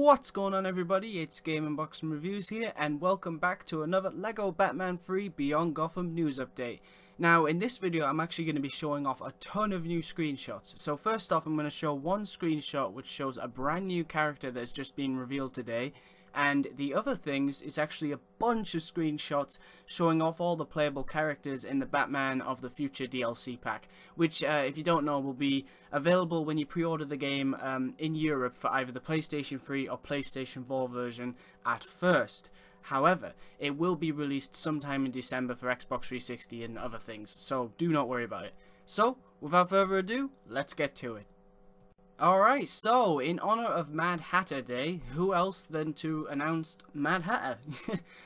What's going on, everybody? It's GameUnboxingReviews here, and welcome back to another LEGO Batman 3 Beyond Gotham news update. Now, in this video, I'm actually going to be showing off a ton of new screenshots. So first off, I'm going to show one screenshot which shows a brand new character that's just been revealed today. And the other things is actually a bunch of screenshots showing off all the playable characters in the Batman of the Future DLC pack, which, if you don't know, will be available when you pre-order the game in Europe for either the PlayStation 3 or PlayStation 4 version at first. However, it will be released sometime in December for Xbox 360 and other things, so do not worry about it. So, without further ado, let's get to it. Alright, so in honor of Mad Hatter Day, who else than to announce Mad Hatter?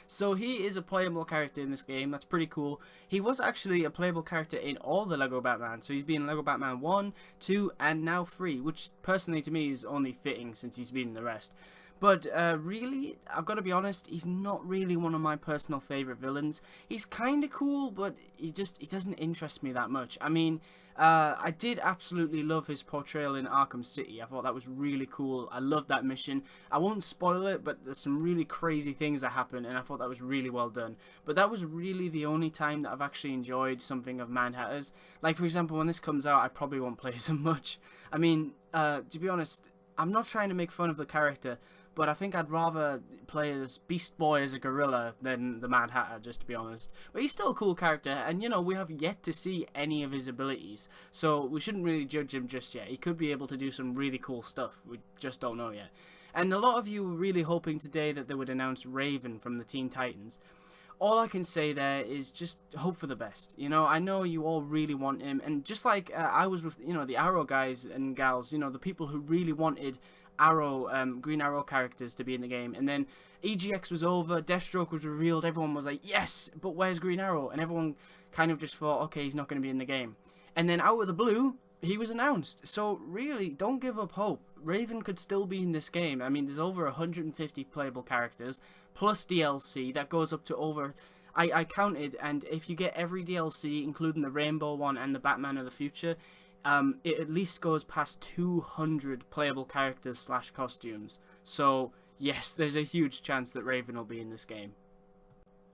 So he is a playable character in this game, that's pretty cool. He was actually a playable character in all the LEGO Batman, so he's been in LEGO Batman 1, 2 and now 3, which personally to me is only fitting since he's been in the rest. But really, I've got to be honest, he's not really one of my personal favourite villains. He's kind of cool, but he doesn't interest me that much. I mean, I did absolutely love his portrayal in Arkham City. I thought that was really cool. I loved that mission. I won't spoil it, but there's some really crazy things that happen, and I thought that was really well done. But that was really the only time that I've actually enjoyed something of Mad Hatter's. Like, for example, when this comes out, I probably won't play so much. I mean, to be honest, I'm not trying to make fun of the character, but I think I'd rather play as Beast Boy as a gorilla than the Mad Hatter, just to be honest. But he's still a cool character, and you know, we have yet to see any of his abilities, so we shouldn't really judge him just yet. He could be able to do some really cool stuff, we just don't know yet. And a lot of you were really hoping today that they would announce Raven from the Teen Titans. All I can say there is just hope for the best. You know, I know you all really want him, and just like I was with, you know, the Arrow guys and gals, you know, the people who really wanted Green Arrow characters to be in the game, and then EGX was over, Deathstroke was revealed, everyone was like, yes, but where's Green Arrow? And everyone kind of just thought, okay, he's not going to be in the game. And then out of the blue, he was announced. So really, don't give up hope. Raven could still be in this game. I mean, there's over 150 playable characters, plus DLC, that goes up to over... I counted, and if you get every DLC, including the Rainbow one and the Batman of the Future, it at least goes past 200 playable characters / costumes. So, yes, there's a huge chance that Raven will be in this game.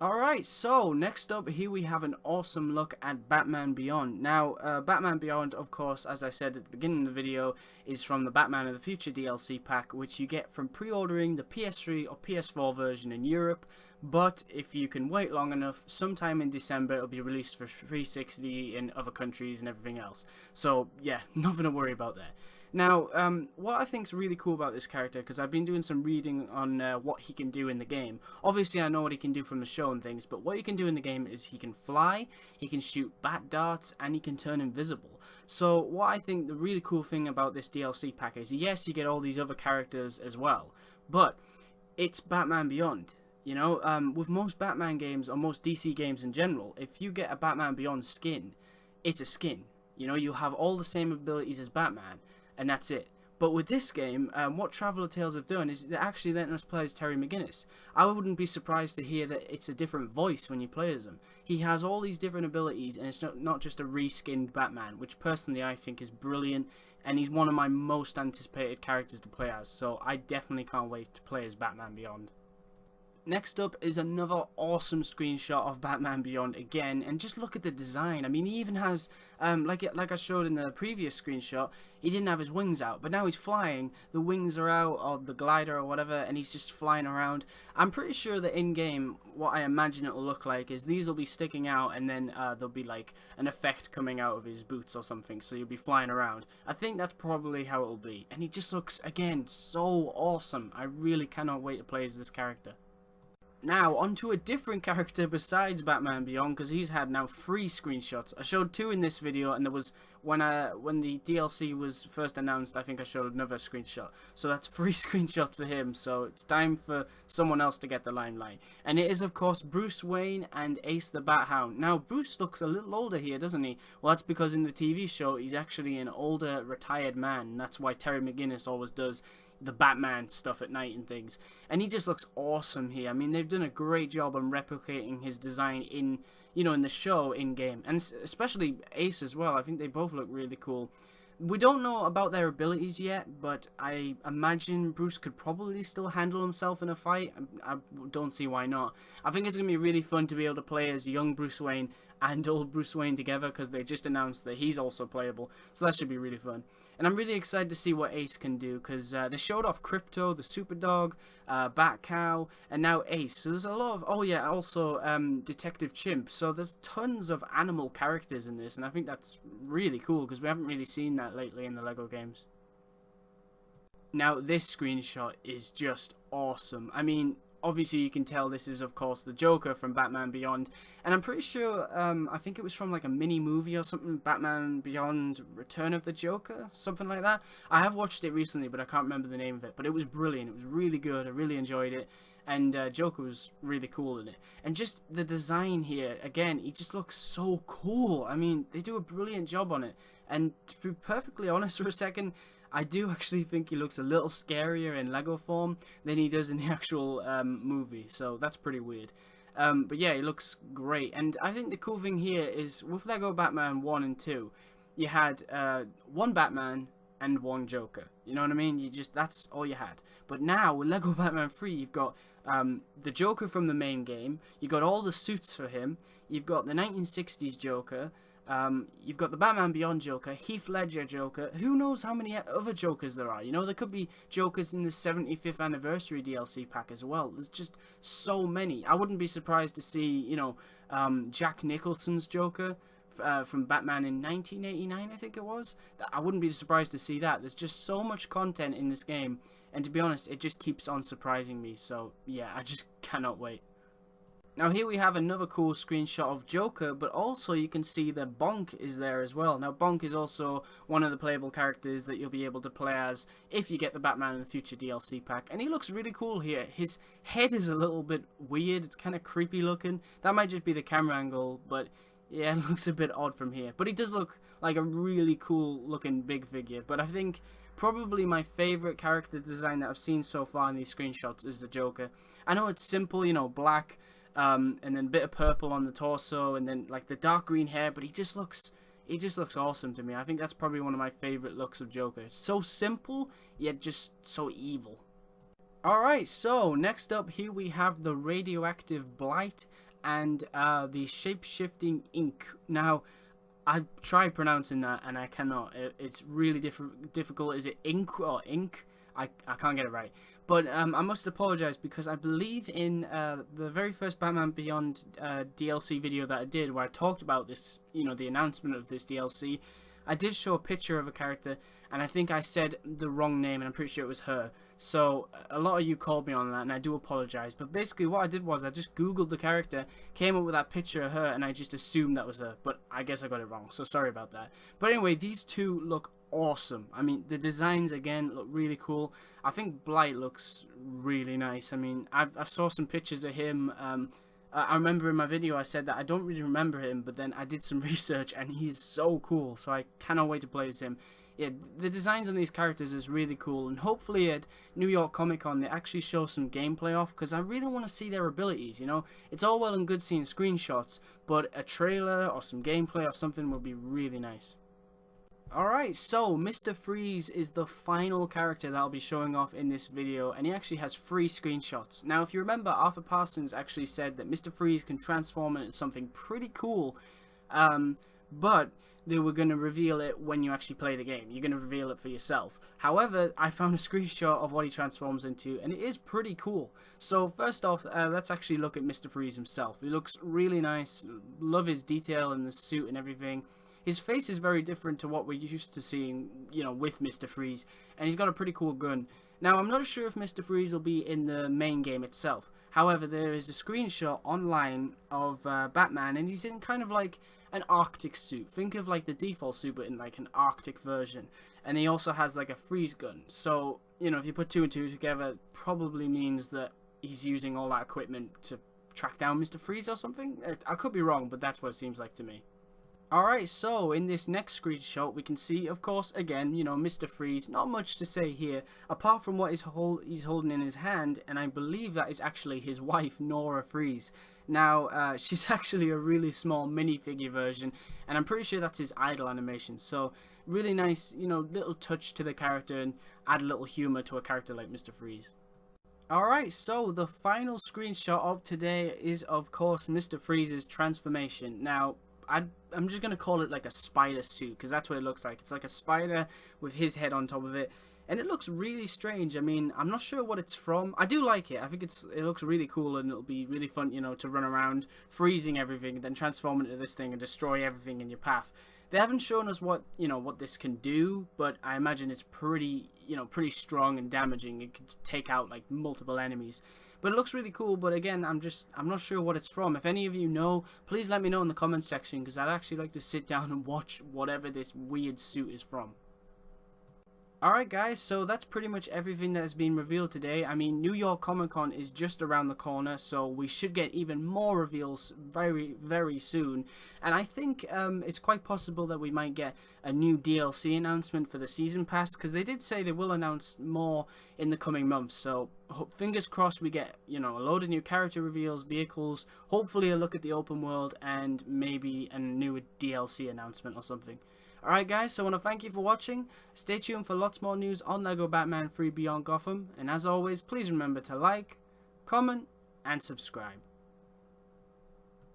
Alright, so next up here we have an awesome look at Batman Beyond. Now, Batman Beyond, of course, as I said at the beginning of the video, is from the Batman of the Future DLC pack, which you get from pre-ordering the PS3 or PS4 version in Europe. But if you can wait long enough, sometime in December it'll be released for 360 in other countries and everything else. So yeah, nothing to worry about there. Now, what I think is really cool about this character, because I've been doing some reading on what he can do in the game. Obviously, I know what he can do from the show and things, but what he can do in the game is he can fly, he can shoot bat darts, and he can turn invisible. So, what I think the really cool thing about this DLC pack is, yes, you get all these other characters as well, but it's Batman Beyond. You know, with most Batman games, or most DC games in general, if you get a Batman Beyond skin, it's a skin. You know, you'll have all the same abilities as Batman, and that's it. But with this game, what Traveller Tales have done is they're actually letting us play as Terry McGinnis. I wouldn't be surprised to hear that it's a different voice when you play as him. He has all these different abilities, and it's not just a reskinned Batman, which personally I think is brilliant, and he's one of my most anticipated characters to play as, so I definitely can't wait to play as Batman Beyond. Next up is another awesome screenshot of Batman Beyond again, and just look at the design. I mean, he even has, like I showed in the previous screenshot, he didn't have his wings out, but now he's flying, the wings are out, or the glider or whatever, and he's just flying around. I'm pretty sure that in-game, what I imagine it will look like is these will be sticking out, and then there'll be like an effect coming out of his boots or something, so you'll be flying around. I think that's probably how it will be, and he just looks, again, so awesome. I really cannot wait to play as this character. Now, onto a different character besides Batman Beyond, because he's had now 3 screenshots. I showed 2 in this video, and there was, when the DLC was first announced, I think I showed another screenshot. So that's 3 screenshots for him, so it's time for someone else to get the limelight. And it is, of course, Bruce Wayne and Ace the Bat Hound. Now, Bruce looks a little older here, doesn't he? Well, that's because in the TV show, he's actually an older, retired man, and that's why Terry McGinnis always does the Batman stuff at night and things, and he just looks awesome here. I mean, they've done a great job on replicating his design in, you know, in the show in game, and especially Ace as well. I think they both look really cool. We don't know about their abilities yet, but I imagine Bruce could probably still handle himself in a fight. I don't see why not. I think it's going to be really fun to be able to play as young Bruce Wayne and old Bruce Wayne together, because they just announced that he's also playable, so that should be really fun. And I'm really excited to see what Ace can do, because they showed off Crypto, the Superdog, Bat Cow, and now Ace. So there's a lot of, oh yeah, also Detective Chimp. So there's tons of animal characters in this, and I think that's really cool, because we haven't really seen that lately in the LEGO games. Now this screenshot is just awesome. I mean, obviously you can tell this is of course the Joker from Batman Beyond, and I'm pretty sure I think it was from like a mini movie or something, Batman Beyond Return of the Joker, something like that. I have watched it recently, but I can't remember the name of it, but it was brilliant. It was really good. I really enjoyed it, and Joker was really cool in it. And just the design here, again, he just looks so cool. I mean, they do a brilliant job on it, and to be perfectly honest for a second, I do actually think he looks a little scarier in Lego form than he does in the actual movie, so that's pretty weird. But yeah, he looks great, and I think the cool thing here is with Lego Batman 1 and 2, you had one Batman and one Joker. You know what I mean? That's all you had. But now with Lego Batman 3, you've got the Joker from the main game, you've got all the suits for him, you've got the 1960s Joker, you've got the Batman Beyond Joker, Heath Ledger Joker, who knows how many other Jokers there are, you know, there could be Jokers in the 75th anniversary DLC pack as well. There's just so many. I wouldn't be surprised to see, you know, Jack Nicholson's Joker from Batman in 1989, I think it was. I wouldn't be surprised to see that. There's just so much content in this game, and to be honest, it just keeps on surprising me, so yeah, I just cannot wait. Now here we have another cool screenshot of Joker, but also you can see that Bonk is there as well. Now Bonk is also one of the playable characters that you'll be able to play as if you get the Batman in the Future DLC pack, and he looks really cool here. His head is a little bit weird, it's kind of creepy looking. That might just be the camera angle, but yeah, it looks a bit odd from here. But he does look like a really cool looking big figure, but I think probably my favourite character design that I've seen so far in these screenshots is the Joker. I know it's simple, you know, black, and then a bit of purple on the torso, and then like the dark green hair, but he just looks awesome to me. I think that's probably one of my favorite looks of Joker. It's so simple, yet just so evil. Alright, so next up here we have the radioactive blight and the shape-shifting ink. Now, I tried pronouncing that and I cannot. It's really difficult. Is it ink or ink? I can't get it right. But I must apologize, because I believe in the very first Batman Beyond DLC video that I did, where I talked about this, you know, the announcement of this DLC, I did show a picture of a character, and I think I said the wrong name, and I'm pretty sure it was her. So a lot of you called me on that, and I do apologize. But basically what I did was I just googled the character, came up with that picture of her, and I just assumed that was her. But I guess I got it wrong, so sorry about that. But anyway, these two look awesome. I mean, the designs again look really cool. I think Blight looks really nice. I mean, I saw some pictures of him. I remember in my video I said that I don't really remember him, but then I did some research and he's so cool, so I cannot wait to play as him. Yeah, the designs on these characters is really cool, and hopefully at New York Comic Con they actually show some gameplay off, because I really want to see their abilities, you know? It's all well and good seeing screenshots, but a trailer or some gameplay or something would be really nice. Alright, so Mr. Freeze is the final character that I'll be showing off in this video, and he actually has 3 screenshots. Now, if you remember, Arthur Parsons actually said that Mr. Freeze can transform into something pretty cool, but they were going to reveal it when you actually play the game. You're going to reveal it for yourself. However, I found a screenshot of what he transforms into, and it is pretty cool. So first off, let's actually look at Mr. Freeze himself. He looks really nice. Love his detail in the suit and everything. His face is very different to what we're used to seeing, you know, with Mr. Freeze, and he's got a pretty cool gun. Now, I'm not sure if Mr. Freeze will be in the main game itself. However, there is a screenshot online of Batman, and he's in kind of like an Arctic suit. Think of like the default suit, but in like an Arctic version. And he also has like a freeze gun. So, you know, if you put 2 and 2 together, it probably means that he's using all that equipment to track down Mr. Freeze or something. I could be wrong, but that's what it seems like to me. Alright, so in this next screenshot we can see, of course, again, you know, Mr. Freeze. Not much to say here, apart from what he's holding in his hand, and I believe that is actually his wife, Nora Freeze. Now, she's actually a really small minifigure version, and I'm pretty sure that's his idle animation. So, really nice, you know, little touch to the character and add a little humor to a character like Mr. Freeze. Alright, so the final screenshot of today is, of course, Mr. Freeze's transformation. Now, I'm just going to call it like a spider suit, because that's what it looks like. It's like a spider with his head on top of it, and it looks really strange. I mean, I'm not sure what it's from. I do like it. I think it looks really cool, and it'll be really fun, you know, to run around freezing everything, then transform into this thing and destroy everything in your path. They haven't shown us what, you know, what this can do, but I imagine it's pretty, you know, pretty strong and damaging. It could take out like multiple enemies. But it looks really cool, but again, I'm not sure what it's from. If any of you know, please let me know in the comments section, because I'd actually like to sit down and watch whatever this weird suit is from. Alright guys, so that's pretty much everything that has been revealed today. I mean, New York Comic Con is just around the corner, so we should get even more reveals very, very soon. And I think it's quite possible that we might get a new DLC announcement for the Season Pass, because they did say they will announce more in the coming months. So fingers crossed we get, you know, a load of new character reveals, vehicles, hopefully a look at the open world, and maybe a new DLC announcement or something. Alright guys, so I want to thank you for watching. Stay tuned for lots more news on LEGO Batman 3 Beyond Gotham. And as always, please remember to like, comment, and subscribe.